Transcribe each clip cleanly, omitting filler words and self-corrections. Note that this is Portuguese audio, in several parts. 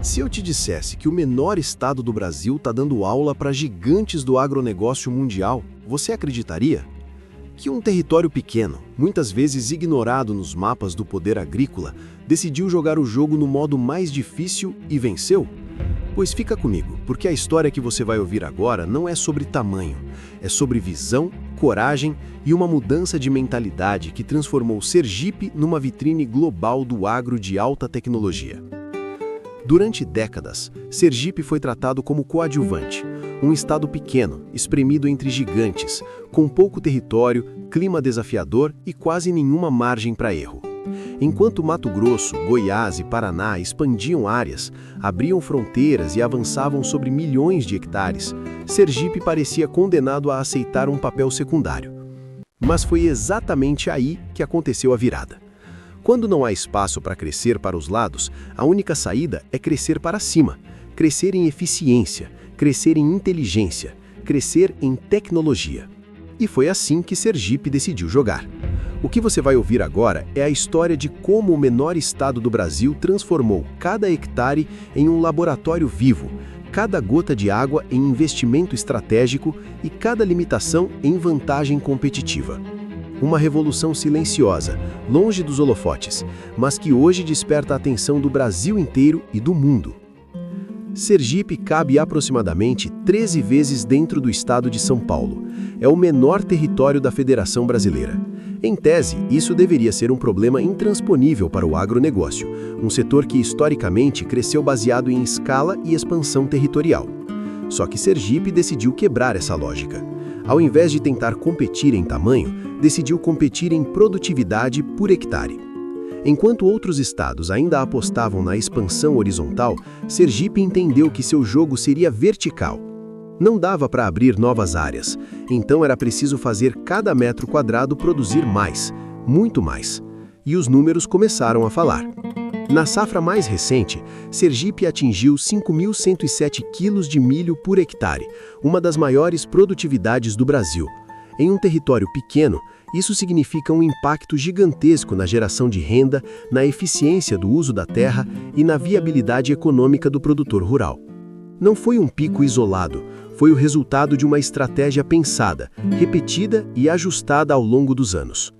Se eu te dissesse que o menor estado do Brasil está dando aula para gigantes do agronegócio mundial, você acreditaria? Que um território pequeno, muitas vezes ignorado nos mapas do poder agrícola, decidiu jogar o jogo no modo mais difícil e venceu? Pois fica comigo, porque a história que você vai ouvir agora não é sobre tamanho, é sobre visão, coragem e uma mudança de mentalidade que transformou Sergipe numa vitrine global do agro de alta tecnologia. Durante décadas, Sergipe foi tratado como coadjuvante, um estado pequeno, espremido entre gigantes, com pouco território, clima desafiador e quase nenhuma margem para erro. Enquanto Mato Grosso, Goiás e Paraná expandiam áreas, abriam fronteiras e avançavam sobre milhões de hectares, Sergipe parecia condenado a aceitar um papel secundário. Mas foi exatamente aí que aconteceu a virada. Quando não há espaço para crescer para os lados, a única saída é crescer para cima, crescer em eficiência, crescer em inteligência, crescer em tecnologia. E foi assim que Sergipe decidiu jogar. O que você vai ouvir agora é a história de como o menor estado do Brasil transformou cada hectare em um laboratório vivo, cada gota de água em investimento estratégico e cada limitação em vantagem competitiva. Uma revolução silenciosa, longe dos holofotes, mas que hoje desperta a atenção do Brasil inteiro e do mundo. Sergipe cabe aproximadamente 13 vezes dentro do estado de São Paulo. É o menor território da Federação Brasileira. Em tese, isso deveria ser um problema intransponível para o agronegócio, um setor que historicamente cresceu baseado em escala e expansão territorial. Só que Sergipe decidiu quebrar essa lógica. Ao invés de tentar competir em tamanho, decidiu competir em produtividade por hectare. Enquanto outros estados ainda apostavam na expansão horizontal, Sergipe entendeu que seu jogo seria vertical. Não dava para abrir novas áreas, então era preciso fazer cada metro quadrado produzir mais, muito mais. E os números começaram a falar. Na safra mais recente, Sergipe atingiu 5.107 quilos de milho por hectare, uma das maiores produtividades do Brasil. Em um território pequeno, isso significa um impacto gigantesco na geração de renda, na eficiência do uso da terra e na viabilidade econômica do produtor rural. Não foi um pico isolado, foi o resultado de uma estratégia pensada, repetida e ajustada ao longo dos anos.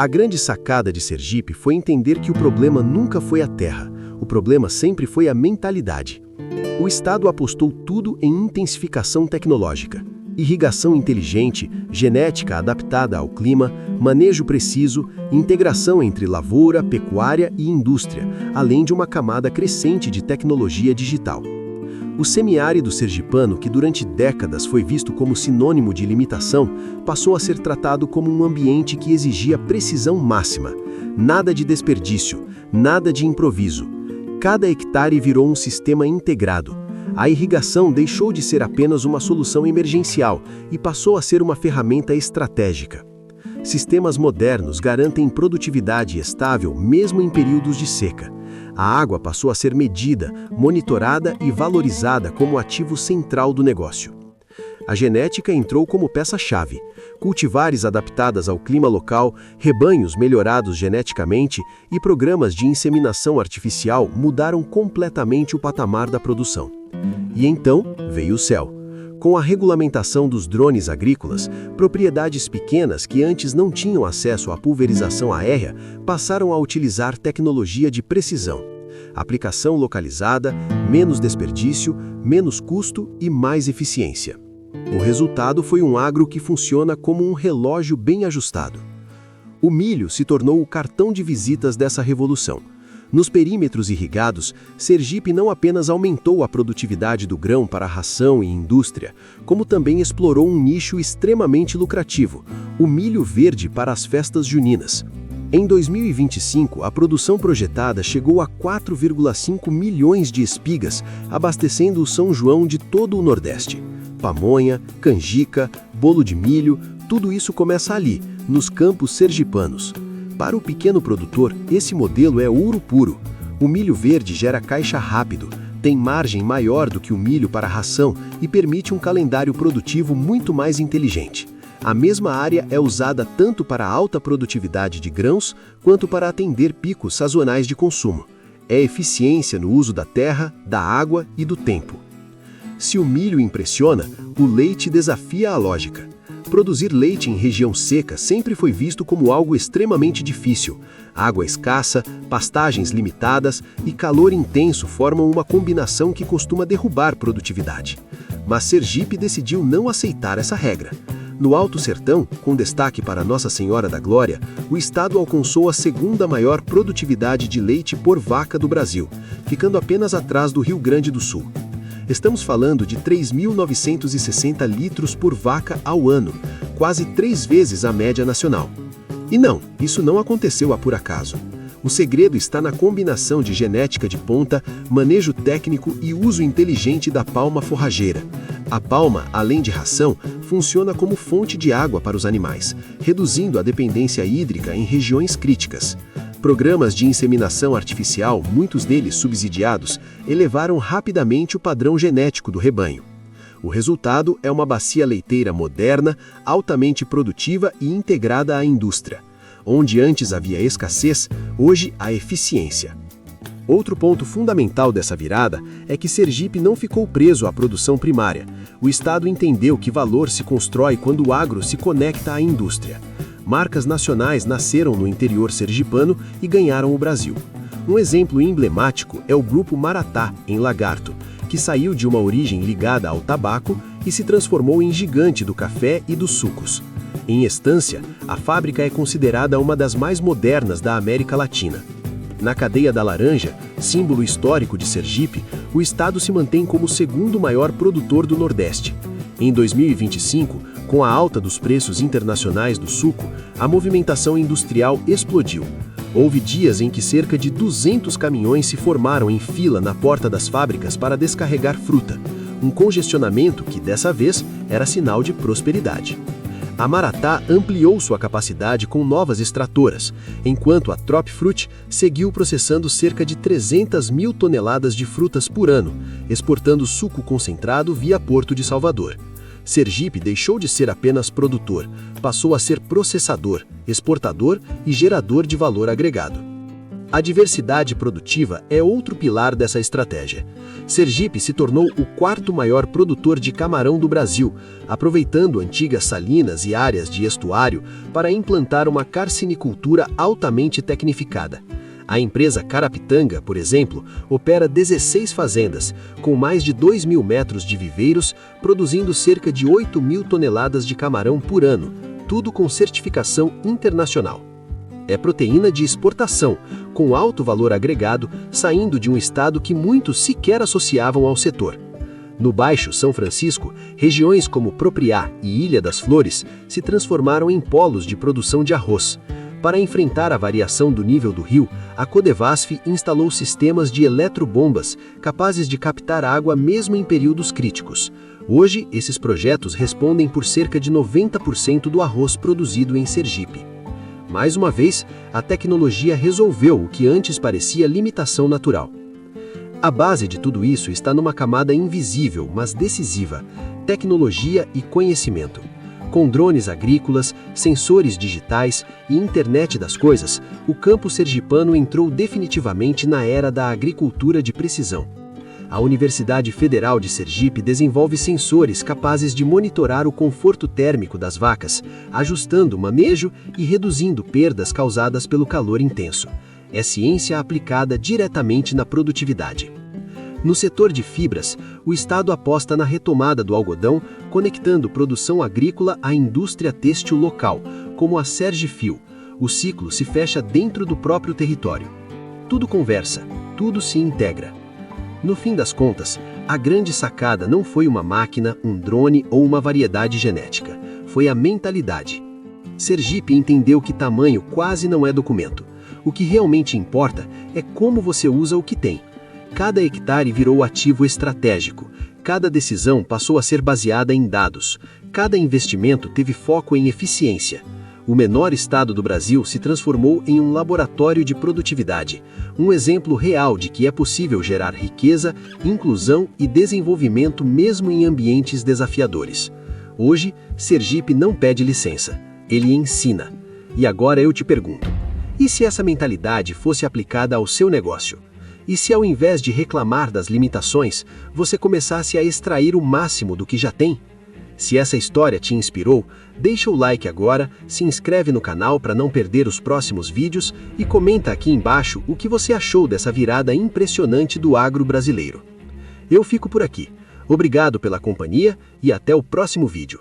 A grande sacada de Sergipe foi entender que o problema nunca foi a terra, o problema sempre foi a mentalidade. O Estado apostou tudo em intensificação tecnológica. Irrigação inteligente, genética adaptada ao clima, manejo preciso, integração entre lavoura, pecuária e indústria, além de uma camada crescente de tecnologia digital. O semiárido sergipano, que durante décadas foi visto como sinônimo de limitação, passou a ser tratado como um ambiente que exigia precisão máxima. Nada de desperdício, nada de improviso. Cada hectare virou um sistema integrado. A irrigação deixou de ser apenas uma solução emergencial e passou a ser uma ferramenta estratégica. Sistemas modernos garantem produtividade estável mesmo em períodos de seca. A água passou a ser medida, monitorada e valorizada como ativo central do negócio. A genética entrou como peça-chave. Cultivares adaptadas ao clima local, rebanhos melhorados geneticamente e programas de inseminação artificial mudaram completamente o patamar da produção. E então veio o céu. Com a regulamentação dos drones agrícolas, propriedades pequenas que antes não tinham acesso à pulverização aérea passaram a utilizar tecnologia de precisão. Aplicação localizada, menos desperdício, menos custo e mais eficiência. O resultado foi um agro que funciona como um relógio bem ajustado. O milho se tornou o cartão de visitas dessa revolução. Nos perímetros irrigados, Sergipe não apenas aumentou a produtividade do grão para ração e indústria, como também explorou um nicho extremamente lucrativo, o milho verde para as festas juninas. Em 2025, a produção projetada chegou a 4,5 milhões de espigas, abastecendo o São João de todo o Nordeste. Pamonha, canjica, bolo de milho, tudo isso começa ali, nos campos sergipanos. Para o pequeno produtor, esse modelo é ouro puro. O milho verde gera caixa rápido, tem margem maior do que o milho para ração e permite um calendário produtivo muito mais inteligente. A mesma área é usada tanto para a alta produtividade de grãos quanto para atender picos sazonais de consumo. é eficiência no uso da terra, da água e do tempo. Se o milho impressiona, o leite desafia a lógica. Produzir leite em região seca sempre foi visto como algo extremamente difícil. Água escassa, pastagens limitadas e calor intenso formam uma combinação que costuma derrubar produtividade. Mas Sergipe decidiu não aceitar essa regra. No Alto Sertão, com destaque para Nossa Senhora da Glória, o estado alcançou a segunda maior produtividade de leite por vaca do Brasil, ficando apenas atrás do Rio Grande do Sul. Estamos falando de 3.960 litros por vaca ao ano, quase 3 vezes a média nacional. E não, isso não aconteceu por acaso. O segredo está na combinação de genética de ponta, manejo técnico e uso inteligente da palma forrageira. A palma, além de ração, funciona como fonte de água para os animais, reduzindo a dependência hídrica em regiões críticas. Programas de inseminação artificial, muitos deles subsidiados, elevaram rapidamente o padrão genético do rebanho. O resultado é uma bacia leiteira moderna, altamente produtiva e integrada à indústria. Onde antes havia escassez, hoje há eficiência. Outro ponto fundamental dessa virada é que Sergipe não ficou preso à produção primária. O estado entendeu que valor se constrói quando o agro se conecta à indústria. Marcas nacionais nasceram no interior sergipano e ganharam o Brasil. Um exemplo emblemático é o Grupo Maratá, em Lagarto, que saiu de uma origem ligada ao tabaco e se transformou em gigante do café e dos sucos. Em Estância, a fábrica é considerada uma das mais modernas da América Latina. Na cadeia da laranja, símbolo histórico de Sergipe, o estado se mantém como o segundo maior produtor do Nordeste. Em 2025, com a alta dos preços internacionais do suco, a movimentação industrial explodiu. Houve dias em que cerca de 200 caminhões se formaram em fila na porta das fábricas para descarregar fruta, um congestionamento que, dessa vez, era sinal de prosperidade. A Maratá ampliou sua capacidade com novas extratoras, enquanto a Tropfruit seguiu processando cerca de 300 mil toneladas de frutas por ano, exportando suco concentrado via Porto de Salvador. Sergipe deixou de ser apenas produtor, passou a ser processador, exportador e gerador de valor agregado. A diversidade produtiva é outro pilar dessa estratégia. Sergipe se tornou o quarto maior produtor de camarão do Brasil, aproveitando antigas salinas e áreas de estuário para implantar uma carcinicultura altamente tecnificada. A empresa Carapitanga, por exemplo, opera 16 fazendas, com mais de 2.000 metros de viveiros, produzindo cerca de 8.000 toneladas de camarão por ano, tudo com certificação internacional. É proteína de exportação, com alto valor agregado, saindo de um estado que muitos sequer associavam ao setor. No Baixo São Francisco, regiões como Propriá e Ilha das Flores se transformaram em polos de produção de arroz. Para enfrentar a variação do nível do rio, a Codevasf instalou sistemas de eletrobombas capazes de captar água mesmo em períodos críticos. Hoje, esses projetos respondem por cerca de 90% do arroz produzido em Sergipe. Mais uma vez, a tecnologia resolveu o que antes parecia limitação natural. A base de tudo isso está numa camada invisível, mas decisiva: tecnologia e conhecimento. Com drones agrícolas, sensores digitais e internet das coisas, o campo sergipano entrou definitivamente na era da agricultura de precisão. A Universidade Federal de Sergipe desenvolve sensores capazes de monitorar o conforto térmico das vacas, ajustando o manejo e reduzindo perdas causadas pelo calor intenso. É ciência aplicada diretamente na produtividade. No setor de fibras, o Estado aposta na retomada do algodão, conectando produção agrícola à indústria têxtil local, como a Sergifil. O ciclo se fecha dentro do próprio território. Tudo conversa, tudo se integra. No fim das contas, a grande sacada não foi uma máquina, um drone ou uma variedade genética. Foi a mentalidade. Sergipe entendeu que tamanho quase não é documento. O que realmente importa é como você usa o que tem. Cada hectare virou ativo estratégico. Cada decisão passou a ser baseada em dados. Cada investimento teve foco em eficiência. O menor estado do Brasil se transformou em um laboratório de produtividade, um exemplo real de que é possível gerar riqueza, inclusão e desenvolvimento mesmo em ambientes desafiadores. Hoje, Sergipe não pede licença, ele ensina. E agora eu te pergunto, e se essa mentalidade fosse aplicada ao seu negócio? E se ao invés de reclamar das limitações, você começasse a extrair o máximo do que já tem? Se essa história te inspirou, deixa o like agora, se inscreve no canal para não perder os próximos vídeos e comenta aqui embaixo o que você achou dessa virada impressionante do agro brasileiro. Eu fico por aqui. Obrigado pela companhia e até o próximo vídeo.